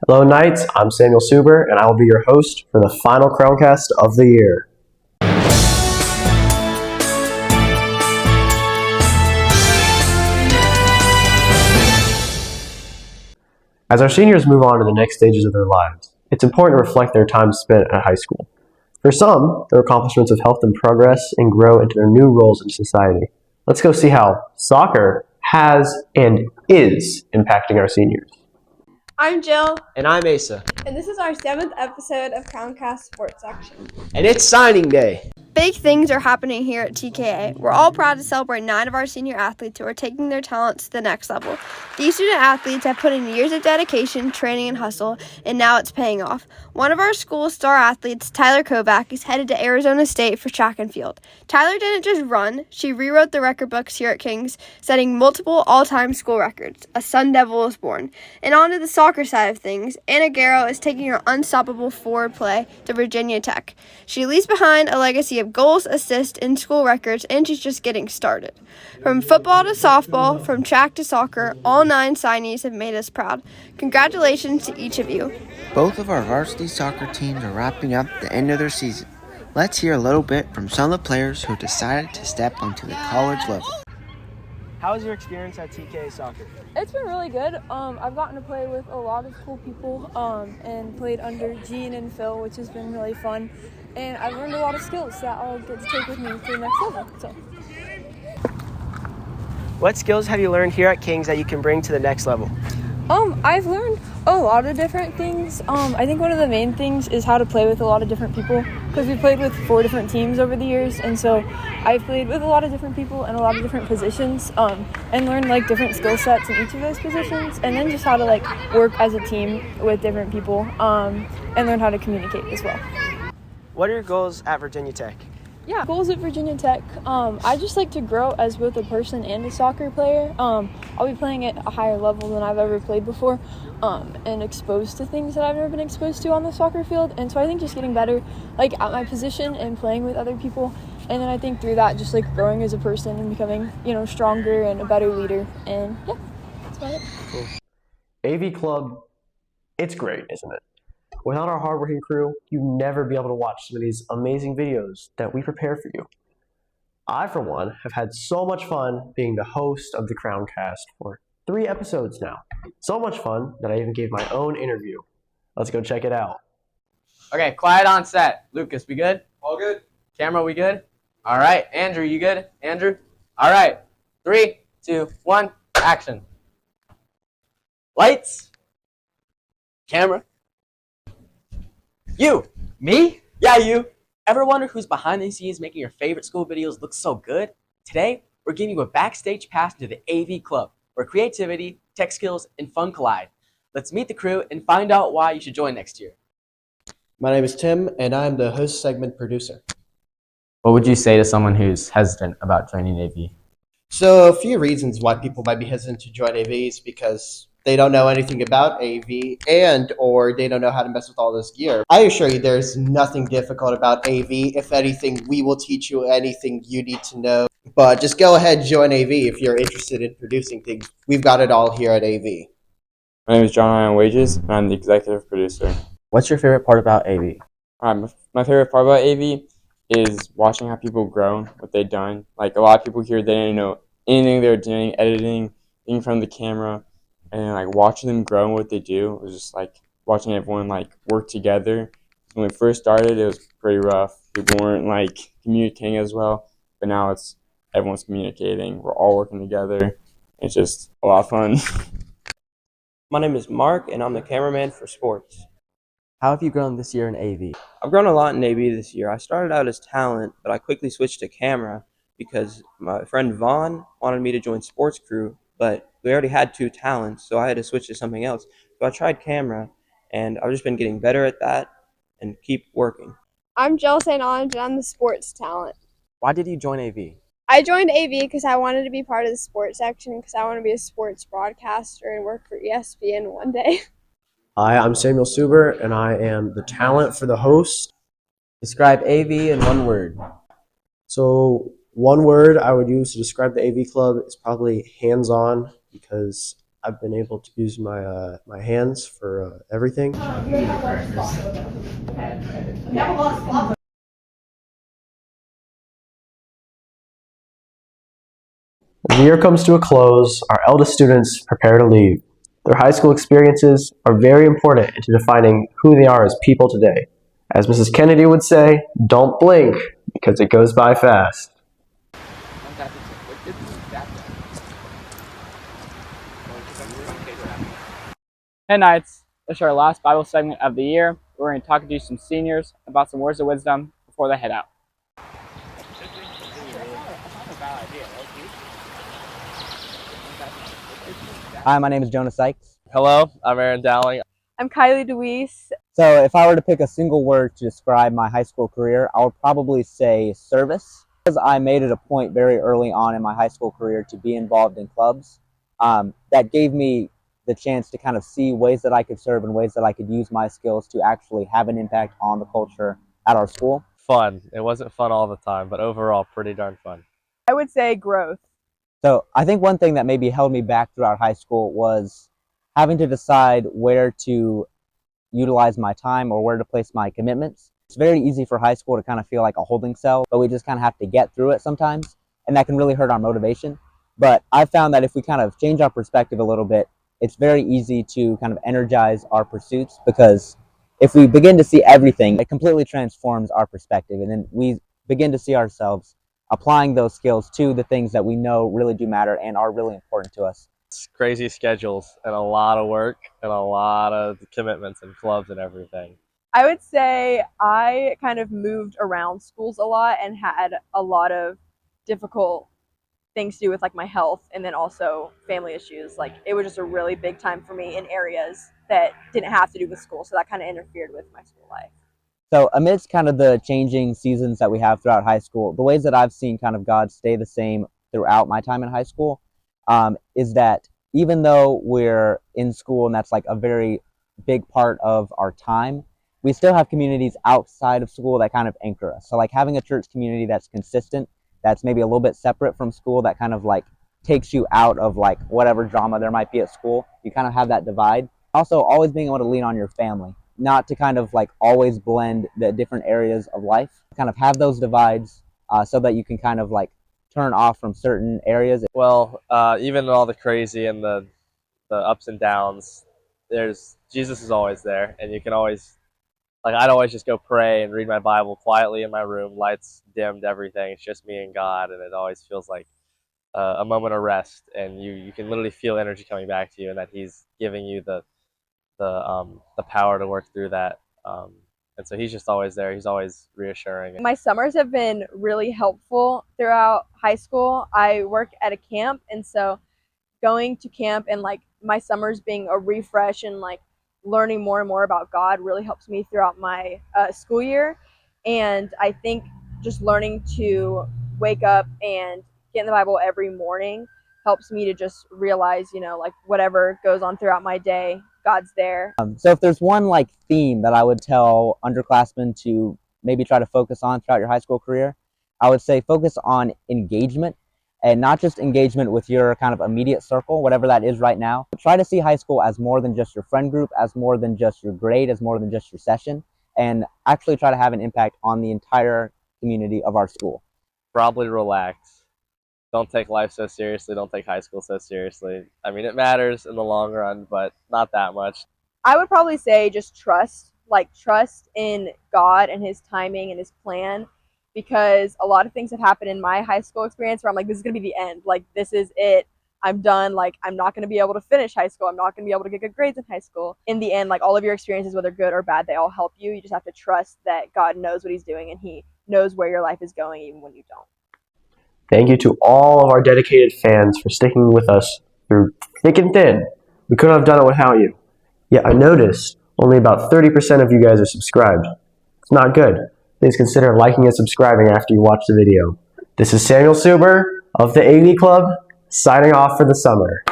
Hello, Knights. I'm Samuel Suber, and I will be your host for the final CrownCast of the year. As our seniors move on to the next stages of their lives, it's important to reflect their time spent at high school. For some, their accomplishments have helped them progress and grow into their new roles in society. Let's go see how soccer has and is impacting our seniors. I'm Jill. And I'm Asa. And this is our 7th episode of CrownCast Sports Section. And it's signing day. Big things are happening here at TKA. We're all proud to celebrate 9 of our senior athletes who are taking their talents to the next level. These student athletes have put in years of dedication, training, and hustle, and now it's paying off. One of our school's star athletes, Tyler Kovac, is headed to Arizona State for track and field. Tyler didn't just run, she rewrote the record books here at Kings, setting multiple all-time school records. A Sun Devil is born. And on to the soccer side of things, Anna Garrow is taking her unstoppable forward play to Virginia Tech. She leaves behind a legacy of goals, assists, and school records, and she's just getting started. From football to softball, from track to soccer, all 9 signees have made us proud. Congratulations to each of you. Both of our varsity soccer teams are wrapping up the end of their season. Let's hear a little bit from some of the players who decided to step onto the college level. How was your experience at TK soccer? It's been really good. I've gotten to play with a lot of cool people and played under Gene and Phil, which has been really fun. And I've learned a lot of skills that I'll get to take with me to the next level. So, What skills have you learned here at Kings that you can bring to the next level? I've learned a lot of different things. I think one of the main things is how to play with a lot of different people, because we played with 4 different teams over the years, and so I've played with a lot of different people in a lot of different positions, and learned like different skill sets in each of those positions, and then just how to like work as a team with different people, and learn how to communicate as well. What are your goals at Virginia Tech? Yeah, goals at Virginia Tech. I just like to grow as both a person and a soccer player. I'll be playing at a higher level than I've ever played before, and exposed to things that I've never been exposed to on the soccer field. And so I think just getting better, like at my position and playing with other people. And then I think through that, just like growing as a person and becoming, stronger and a better leader. And yeah, that's about it. Cool. AV Club, it's great, isn't it? Without our hardworking crew, you'd never be able to watch some of these amazing videos that we prepare for you. I, for one, have had so much fun being the host of the CrownCast for 3 episodes now. So much fun that I even gave my own interview. Let's go check it out. Okay, quiet on set. Lucas, we good? All good. Camera, we good? All right. Andrew, you good? Andrew? All right. 3, 2, 1, action. Lights. Camera. You. Me? Yeah, you. Ever wonder who's behind the scenes making your favorite school videos look so good? Today, we're giving you a backstage pass into the AV Club, where creativity, tech skills, and fun collide. Let's meet the crew and find out why you should join next year. My name is Tim, and I'm the host segment producer. What would you say to someone who's hesitant about joining AV? So a few reasons why people might be hesitant to join AV is because they don't know anything about AV and or they don't know how to mess with all this gear. I assure you there's nothing difficult about AV. If anything, we will teach you anything you need to know. But just go ahead and join AV if you're interested in producing things. We've got it all here at AV. My name is John Ryan Wages, and I'm the executive producer. What's your favorite part about AV? My favorite part about AV is watching how people grow, what they've done. Like, a lot of people here, they didn't know anything they were doing, editing, being in front of the camera, and like watching them grow and what they do. It was just like watching everyone like work together. When we first started, it was pretty rough. People weren't like communicating as well, but now everyone's communicating. We're all working together. It's just a lot of fun. My name is Mark, and I'm the cameraman for sports. How have you grown this year in AV? I've grown a lot in AV this year. I started out as talent, but I quickly switched to camera because my friend Vaughn wanted me to join sports crew, but we already had 2 talents, so I had to switch to something else. So I tried camera, and I've just been getting better at that and keep working. I'm Jill St. Ange, and I'm the sports talent. Why did you join AV? I joined AV because I wanted to be part of the sports section because I want to be a sports broadcaster and work for ESPN one day. Hi, I'm Samuel Suber, and I am the talent for the host. Describe AV in one word. So one word I would use to describe the AV Club is probably hands-on, because I've been able to use my hands for everything. As the year comes to a close, our eldest students prepare to leave. Their high school experiences are very important into defining who they are as people today. As Mrs. Kennedy would say, don't blink because it goes by fast. Hey Knights, this is our last Bible segment of the year. We're going to talk to some seniors about some words of wisdom before they head out. Hi, my name is Jonah Sykes. Hello, I'm Aaron Dowling. I'm Kylie DeWeese. So if I were to pick a single word to describe my high school career, I would probably say service. Because I made it a point very early on in my high school career to be involved in clubs, that gave me the chance to kind of see ways that I could serve and ways that I could use my skills to actually have an impact on the culture at our school. Fun. It wasn't fun all the time, but overall pretty darn fun. I would say growth. So I think one thing that maybe held me back throughout high school was having to decide where to utilize my time or where to place my commitments. It's very easy for high school to kind of feel like a holding cell, but we just kind of have to get through it sometimes, and that can really hurt our motivation. But I've found that if we kind of change our perspective a little bit, it's very easy to kind of energize our pursuits, because if we begin to see everything, it completely transforms our perspective, and then we begin to see ourselves applying those skills to the things that we know really do matter and are really important to us. It's crazy schedules and a lot of work and a lot of commitments and clubs and everything. I would say I kind of moved around schools a lot and had a lot of difficult things to do with like my health and then also family issues. Like it was just a really big time for me in areas that didn't have to do with school, so that kind of interfered with my school life. So amidst kind of the changing seasons that we have throughout high school, the ways that I've seen kind of God stay the same throughout my time in high school is that even though we're in school and that's like a very big part of our time, we still have communities outside of school that kind of anchor us. So like having a church community that's consistent, that's maybe a little bit separate from school, that kind of like takes you out of like whatever drama there might be at school. You kind of have that divide. Also, always being able to lean on your family, not to kind of like always blend the different areas of life, kind of have those divides so that you can kind of like turn off from certain areas. Well, even in all the crazy and the ups and downs, Jesus is always there, and you can always, like I'd always just go pray and read my Bible quietly in my room, lights dimmed, everything. It's just me and God, and it always feels like a moment of rest, and you can literally feel energy coming back to you, and that He's giving you the power to work through that. And so He's just always there. He's always reassuring. My summers have been really helpful throughout high school. I work at a camp, and so going to camp and like my summers being a refresh and like learning more and more about God really helps me throughout my school year. And I think just learning to wake up and get in the Bible every morning helps me to just realize, you know, like whatever goes on throughout my day, God's there. So if there's one like theme that I would tell underclassmen to maybe try to focus on throughout your high school career, I would say focus on engagement, and not just engagement with your kind of immediate circle, whatever that is right now. Try to see high school as more than just your friend group, as more than just your grade, as more than just your session, and actually try to have an impact on the entire community of our school. Probably relax. Don't take life so seriously. Don't take high school so seriously. I mean, it matters in the long run, but not that much. I would probably say just trust in God and His timing and His plan, because a lot of things have happened in my high school experience where I'm like, this is going to be the end. Like, this is it. I'm done. Like, I'm not going to be able to finish high school. I'm not going to be able to get good grades in high school. In the end, like, all of your experiences, whether good or bad, they all help you. You just have to trust that God knows what He's doing and He knows where your life is going even when you don't. Thank you to all of our dedicated fans for sticking with us through thick and thin. We couldn't have done it without you. Yet I noticed only about 30% of you guys are subscribed. It's not good. Please consider liking and subscribing after you watch the video. This is Samuel Suber of the AV Club, signing off for the summer.